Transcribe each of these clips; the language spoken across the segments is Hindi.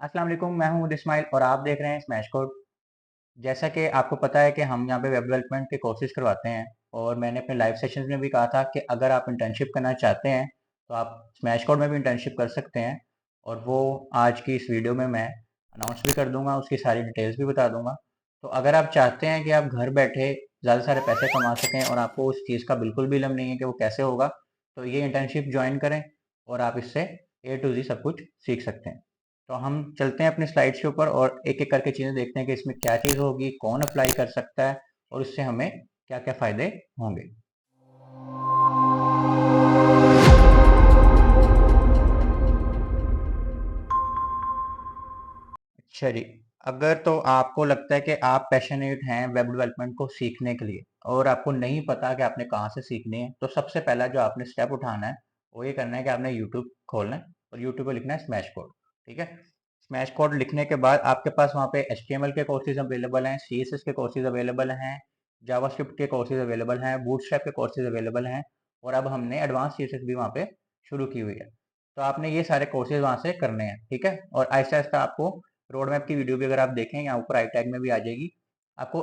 अस्सलाम वालेकुम, मैं हूं इस्माइल और आप देख रहे हैं स्मैश कोड। जैसा कि आपको पता है कि हम यहाँ पे वेब डेवलपमेंट के कोर्सेज करवाते हैं और मैंने अपने लाइव सेशंस में भी कहा था कि अगर आप इंटर्नशिप करना चाहते हैं तो आप स्मैश कोड में भी इंटर्नशिप कर सकते हैं। और वो आज की इस वीडियो में मैं अनाउंस भी कर दूंगा, उसकी सारी डिटेल्स भी बता दूंगा। तो अगर आप चाहते हैं कि आप घर बैठे ज़्यादा सारे पैसे कमा सकें और आपको उस चीज़ का बिल्कुल भी इल्म नहीं है कि वो कैसे होगा, तो ये इंटर्नशिप ज्वाइन करें और आप इससे ए टू जी सब कुछ सीख सकते हैं। तो हम चलते हैं अपने स्लाइड्स के ऊपर और एक एक करके चीज़ें देखते हैं कि इसमें क्या चीज़ होगी, कौन अप्लाई कर सकता है और उससे हमें क्या क्या फ़ायदे होंगे। अच्छा जी, अगर तो आपको लगता है कि आप पैशनेट हैं वेब डेवलपमेंट को सीखने के लिए और आपको नहीं पता कि आपने कहाँ से सीखनी है, तो सबसे पहला जो आपने स्टेप उठाना है वो ये करना है कि आपने यूट्यूब खोलना है और यूट्यूब पे लिखना है स्मैश कोड। ठीक है, स्मैश कोड लिखने के बाद आपके पास वहाँ पे HTML के कोर्सेज अवेलेबल हैं, CSS के कोर्सेज अवेलेबल हैं, जावास्क्रिप्ट के कोर्सेज अवेलेबल हैं, बूटस्ट्रैप के कोर्सेज अवेलेबल हैं और अब हमने एडवांस CSS भी वहाँ पे शुरू की हुई है। तो आपने ये सारे कोर्सेज वहाँ से करने हैं। ठीक है, और आहिस्ता आहिस्ता आपको रोड मैप की वीडियो भी अगर आप देखें यहाँ ऊपर आई टैग में भी आ जाएगी। आपको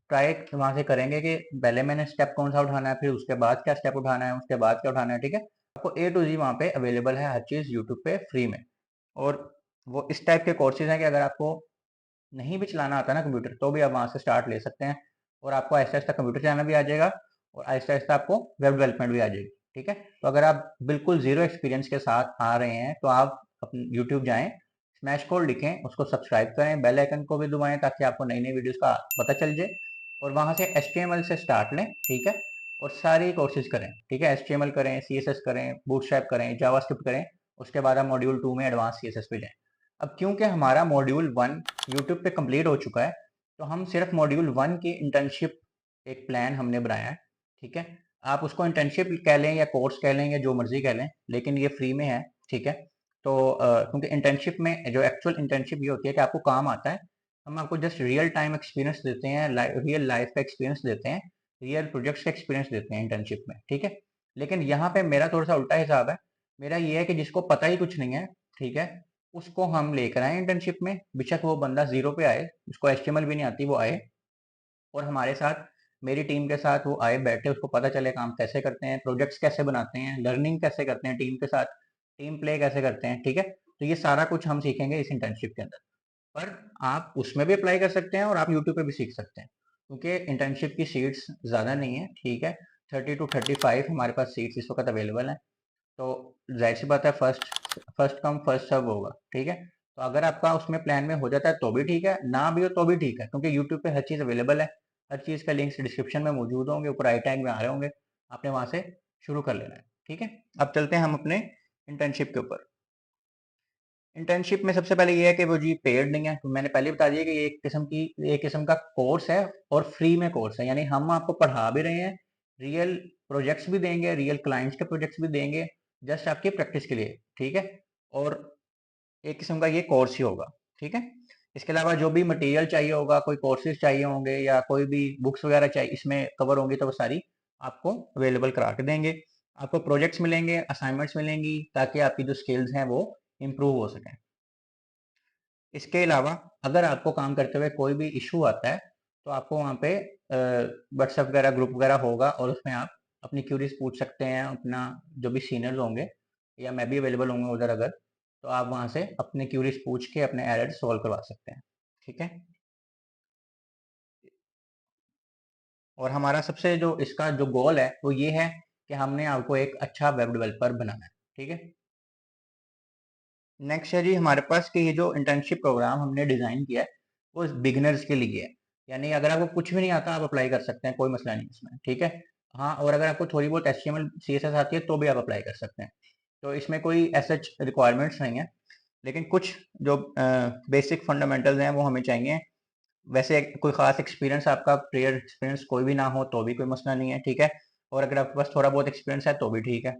ट्राई वहाँ से करेंगे कि पहले मैंने स्टेप कौन सा उठाना है, फिर उसके बाद क्या स्टेप उठाना है, उसके बाद क्या उठाना है। ठीक है, आपको ए टू जी वहाँ पे अवेलेबल है हर चीज़ यूट्यूब पे फ्री में। और वो इस टाइप के कोर्सेज हैं कि अगर आपको नहीं भी चलाना आता ना कंप्यूटर, तो भी आप वहाँ से स्टार्ट ले सकते हैं और आपको आहिस्ता आहिस्ता कंप्यूटर चलाना भी आ जाएगा और आहिस्ता आहिस्ता आपको वेब डेवलपमेंट भी आ जाएगी। ठीक है, तो अगर आप बिल्कुल ज़ीरो एक्सपीरियंस के साथ आ रहे हैं तो आप अपने यूट्यूब जाएँ, स्मैश कोड लिखें, उसको सब्सक्राइब करें, बेल आइकन को भी दबाएँ ताकि आपको नई नई वीडियोज़ का पता चल जाए और वहाँ से HTML से स्टार्ट लें। ठीक है, और सारी कोर्सेज करें। ठीक है, HTML करें, CSS करें, बूटस्ट्रैप करें, जावास्क्रिप्ट करें, उसके बाद आप मॉड्यूल 2 में एडवांस CSS पे जाएँ। अब क्योंकि हमारा मॉड्यूल 1 यूट्यूब पे कंप्लीट हो चुका है, तो हम सिर्फ मॉड्यूल 1 की इंटर्नशिप एक प्लान हमने बनाया है। ठीक है, आप उसको इंटर्नशिप कह लें या कोर्स कह लें या जो मर्जी कह लें, लेकिन ये फ्री में है। ठीक है, तो क्योंकि इंटर्नशिप में जो एक्चुअल इंटर्नशिप ये होती है कि आपको काम आता है, हम आपको जस्ट रियल टाइम एक्सपीरियंस देते हैं, रियल लाइफ का एक्सपीरियंस देते हैं, रियल प्रोजेक्ट्स का एक्सपीरियंस देते हैं इंटर्नशिप में। ठीक है, लेकिन यहाँ पे मेरा थोड़ा सा उल्टा हिसाब है। मेरा ये है कि जिसको पता ही कुछ नहीं है, ठीक है, उसको हम लेकर आए इंटर्नशिप में, बेशक वो बंदा ज़ीरो पे आए, उसको HTML भी नहीं आती, वो आए और हमारे साथ, मेरी टीम के साथ वो आए, बैठे, उसको पता चले काम कैसे करते हैं, प्रोजेक्ट्स कैसे बनाते हैं, लर्निंग कैसे करते हैं टीम के साथ, टीम प्ले कैसे करते हैं। ठीक है, तो ये सारा कुछ हम सीखेंगे इस इंटर्नशिप के अंदर। पर आप उसमें भी अप्लाई कर सकते हैं और आप यूट्यूब पे भी सीख सकते हैं, क्योंकि इंटर्नशिप की सीट्स ज़्यादा नहीं है। ठीक है, 30 to 35 हमारे पास सीट्स इस वक्त अवेलेबल हैं। तो जाहिर सी बात है, first first come first serve होगा। ठीक है, तो अगर आपका उसमें प्लान में हो जाता है तो भी ठीक है, ना भी हो तो भी ठीक है, क्योंकि यूट्यूब पे हर चीज़ अवेलेबल है। हर चीज़ का लिंक्स डिस्क्रिप्शन में मौजूद होंगे, ऊपर आई टैग में आ रहे होंगे, आपने वहाँ से शुरू कर लेना है। ठीक है, अब चलते हैं हम अपने इंटर्नशिप के ऊपर। इंटर्नशिप में सबसे पहले ये है कि वो जी पेड नहीं है, तो मैंने पहले बता दिया कि ये एक किस्म का कोर्स है और फ्री में कोर्स है, यानी हम आपको पढ़ा भी रहे हैं, रियल प्रोजेक्ट्स भी देंगे, रियल क्लाइंट्स के प्रोजेक्ट्स भी देंगे, जस्ट आपकी प्रैक्टिस के लिए। ठीक है, और एक किस्म का ये कोर्स ही होगा। ठीक है, इसके अलावा जो भी मटेरियल चाहिए होगा, कोई कोर्सेज चाहिए होंगे या कोई भी बुक्स वगैरह चाहिए इसमें कवर होंगी, तो वो सारी आपको अवेलेबल करा के देंगे। आपको प्रोजेक्ट्स मिलेंगे, असाइनमेंट्स मिलेंगी, ताकि आपकी जो स्किल्स हैं वो इम्प्रूव हो सकें। इसके अलावा अगर आपको काम करते हुए कोई भी इशू आता है, तो आपको वहाँ पे व्हाट्सएप वगैरह ग्रुप वगैरह होगा और उसमें आप अपनी क्यूरीज पूछ सकते हैं। अपना जो भी सीनियर्स होंगे या मैं भी अवेलेबल होंगे उधर, अगर तो आप वहाँ से अपने क्यूरीज पूछ के अपने एरर सॉल्व करवा सकते हैं। ठीक है, और हमारा सबसे जो इसका जो गोल है वो ये है कि हमने आपको एक अच्छा वेब डेवलपर बनाना है। ठीक है, नेक्स्ट है जी हमारे पास कि ये जो इंटर्नशिप प्रोग्राम हमने डिज़ाइन किया है वो बिगिनर्स के लिए है, यानी अगर आपको कुछ भी नहीं आता आप अप्लाई कर सकते हैं, कोई मसला नहीं इसमें। ठीक है, हाँ, और अगर आपको थोड़ी बहुत HTML CSS आती है तो भी आप अप्लाई कर सकते हैं। तो इसमें कोई ऐसे रिक्वायरमेंट्स नहीं है, लेकिन कुछ जो बेसिक फंडामेंटल्स हैं वो हमें चाहिए। वैसे कोई ख़ास एक्सपीरियंस, आपका प्रियर एक्सपीरियंस कोई भी ना हो तो भी कोई मसला नहीं है। ठीक है, और अगर आपके पास थोड़ा बहुत एक्सपीरियंस है तो भी ठीक है।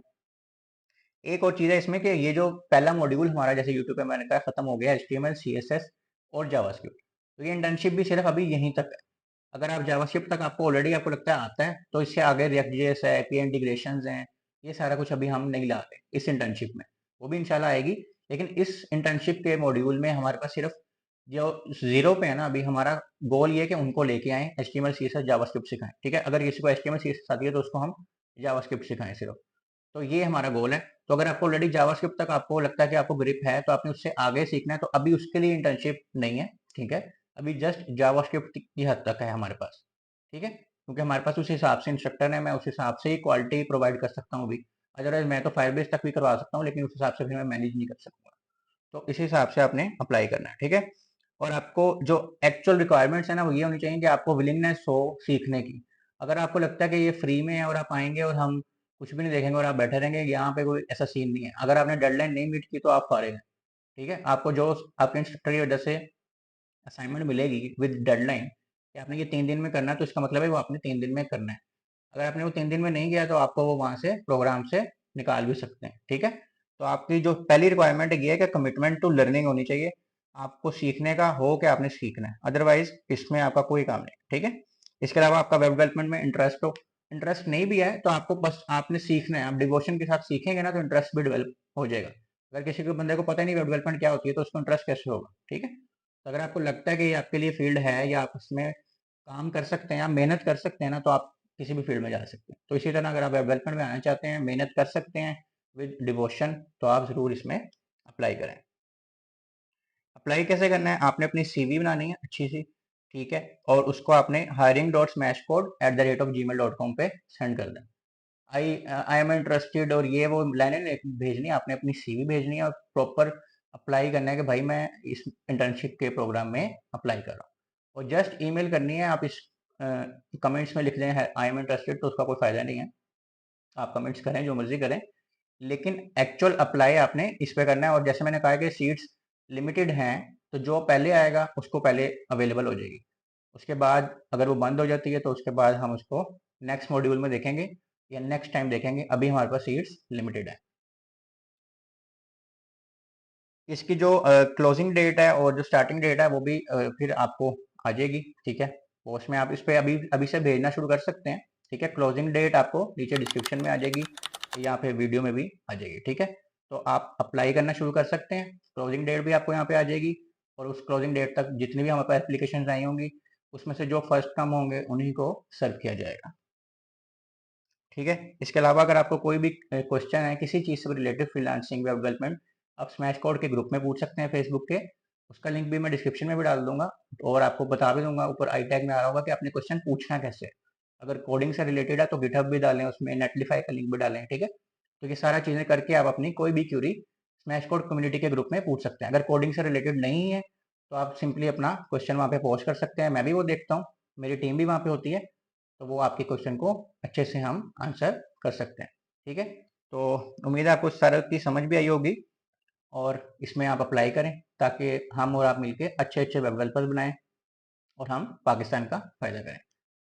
एक और चीज़ है इसमें कि ये जो पहला मॉड्यूल हमारा, जैसे यूट्यूब पे मैंने कहा, खत्म हो गया, HTML CSS और जावास्क्रिप्ट, तो ये इंटर्नशिप भी सिर्फ अभी यहीं तक है। अगर आप जावास्क्रिप्ट तक आपको ऑलरेडी आपको लगता है आता है, तो इससे आगे रिएक्ट जेएस है, API इंटीग्रेशंस हैं, ये सारा कुछ अभी हम नहीं ला रहे इस इंटर्नशिप में, वो भी इंशाल्लाह आएगी। लेकिन इस इंटर्नशिप के मॉड्यूल में हमारे पास सिर्फ जो ज़ीरो पे है ना, अभी हमारा गोल ये है कि उनको लेके आएँ, एचटीएमएल सीएसएस जावास्क्रिप्ट सिखाएँ, ठीक है? अगर किसी को एचटीएमएल सीएसएस आती है तो उसको हम जावास्क्रिप्ट सिखाएँ सिर्फ। तो ये हमारा गोल है। तो अगर आपको ऑलरेडी जावास्क्रिप्ट तक आपको लगता है कि आपको ग्रिप है, तो आपने उससे आगे सीखना है, तो अभी उसके लिए इंटर्नशिप नहीं है, ठीक है? अभी जस्ट जावास्क्रिप्ट की हद तक है हमारे पास, ठीक है? क्योंकि हमारे पास उस हिसाब से इंस्ट्रक्टर है, मैं उस हिसाब से ही क्वालिटी प्रोवाइड कर सकता हूँ अभी। अदरवाइज़ मैं तो फायरबेस तक भी करवा सकता हूँ, लेकिन उस हिसाब से फिर मैं मैनेज नहीं कर सकूँगा। तो इस हिसाब से आपने अप्लाई करना है, ठीक है? और आपको जो एक्चुअल रिक्वायरमेंट्स है ना, वो ये होनी चाहिए कि आपको विलिंगनेस हो सीखने की। अगर आपको लगता है कि ये फ्री में है और आप आएंगे और हम कुछ भी नहीं देखेंगे और आप बैठे रहेंगे, यहाँ पे कोई ऐसा सीन नहीं है। अगर आपने डेडलाइन नहीं मीट की तो आप फारिग हैं, ठीक है? आपको जो आपके इंस्ट्रक्टर की वजह से असाइनमेंट मिलेगी विद डेडलाइन कि आपने ये 3 दिन में करना है, तो इसका मतलब है वो आपने 3 दिन में करना है। अगर आपने वो 3 दिन में नहीं किया तो आपको वो वहाँ से प्रोग्राम से निकाल भी सकते हैं, ठीक है? तो आपकी जो पहली रिक्वायरमेंट ये है कि कमिटमेंट टू लर्निंग होनी चाहिए। आपको सीखने का हो कि आपने सीखना है, अदरवाइज इसमें आपका कोई काम नहीं, ठीक है? इसके अलावा आपका वेब डेवलपमेंट में इंटरेस्ट हो, इंटरेस्ट नहीं भी है तो आपको बस आपने सीखना है। आप डिवोशन के साथ सीखेंगे ना तो इंटरेस्ट भी डेवलप हो जाएगा। अगर किसी को बंदे को पता ही नहीं वेब डेवलपमेंट क्या होती है तो उसको इंटरेस्ट कैसे होगा, ठीक है? तो अगर आपको लगता है कि ये आपके लिए फील्ड है या आप इसमें काम कर सकते हैं, आप मेहनत कर सकते हैं ना, तो आप किसी भी फील्ड में जा सकते हैं। तो इसी तरह अगर आप वेब डेवलपमेंट में आना चाहते हैं, मेहनत कर सकते हैं विद डिवोशन, तो आप ज़रूर इसमें अप्लाई करें। अप्लाई कैसे करना है? आपने अपनी सीवी बनानी है अच्छी सी, ठीक है? और उसको आपने hiring.smashcode@gmail.com पे सेंड कर दें। आई एम इंटरेस्टेड और ये वो लाइनें भेजनी है, आपने अपनी सीवी भेजनी है और प्रॉपर अप्लाई करना है कि भाई मैं इस इंटर्नशिप के प्रोग्राम में अप्लाई कर रहा हूँ। और जस्ट ईमेल करनी है। आप इस कमेंट्स में लिख दें आई एम इंटरेस्टेड, तो उसका कोई फ़ायदा नहीं है। आप कमेंट्स करें, जो मर्ज़ी करें, लेकिन एक्चुअल अप्लाई आपने इस पे करना है। और जैसे मैंने कहा कि सीट्स लिमिटेड हैं, तो जो पहले आएगा उसको पहले अवेलेबल हो जाएगी। उसके बाद अगर वो बंद हो जाती है तो उसके बाद हम उसको नेक्स्ट मॉड्यूल में देखेंगे या नेक्स्ट टाइम देखेंगे। अभी हमारे पास सीट्स लिमिटेड है। इसकी जो क्लोजिंग डेट है और जो स्टार्टिंग डेट है वो भी फिर आपको आ जाएगी, ठीक है? तो उसमें आप इस पे अभी अभी से भेजना शुरू कर सकते हैं, ठीक है? क्लोजिंग डेट आपको नीचे डिस्क्रिप्शन में आ जाएगी या फिर वीडियो में भी आ जाएगी, ठीक है? तो आप अप्लाई करना शुरू कर सकते हैं। क्लोजिंग डेट भी आपको यहाँ पे आ जाएगी और उस क्लोजिंग डेट तक जितनी भी हमारे पास एप्लीकेशन आई होंगी, उसमें से जो फर्स्ट कम होंगे उन्हीं को सर्व किया जाएगा, ठीक है? इसके अलावा अगर आपको कोई भी क्वेश्चन है किसी चीज़ से रिलेटेड, फ्रीलांसिंग, वेब डेवलपमेंट, आप स्मैश कोड के ग्रुप में पूछ सकते हैं फेसबुक के। उसका लिंक भी मैं डिस्क्रिप्शन में भी डाल दूंगा और आपको बता भी दूंगा, ऊपर आई टैग में आ रहा होगा कि आपने क्वेश्चन पूछना कैसे है। अगर कोडिंग से रिलेटेड है तो गिटहब भी डालें, उसमें नेटलीफाई का लिंक भी डालें, ठीक है? तो ये सारा चीज़ें करके आप अपनी कोई भी क्यूरी स्मैश कोड कम्युनिटी के ग्रुप में पूछ सकते हैं। अगर कोडिंग से रिलेटेड नहीं है तो आप सिंपली अपना क्वेश्चन वहाँ पे पोस्ट कर सकते हैं। मैं भी वो देखता हूँ, मेरी टीम भी वहाँ पे होती है, तो वो आपके क्वेश्चन को अच्छे से हम आंसर कर सकते हैं, ठीक है? तो उम्मीद है आपको सारा की समझ भी आई होगी और इसमें आप अप्लाई करें ताकि हम और आप मिलके अच्छे अच्छे वेब डेवलपर्स बनाएं और हम पाकिस्तान का फ़ायदा करें।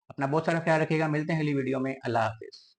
अपना बहुत सारा ख्याल रखिएगा। मिलते हैं अगली वीडियो में। अल्लाह हाफिज़।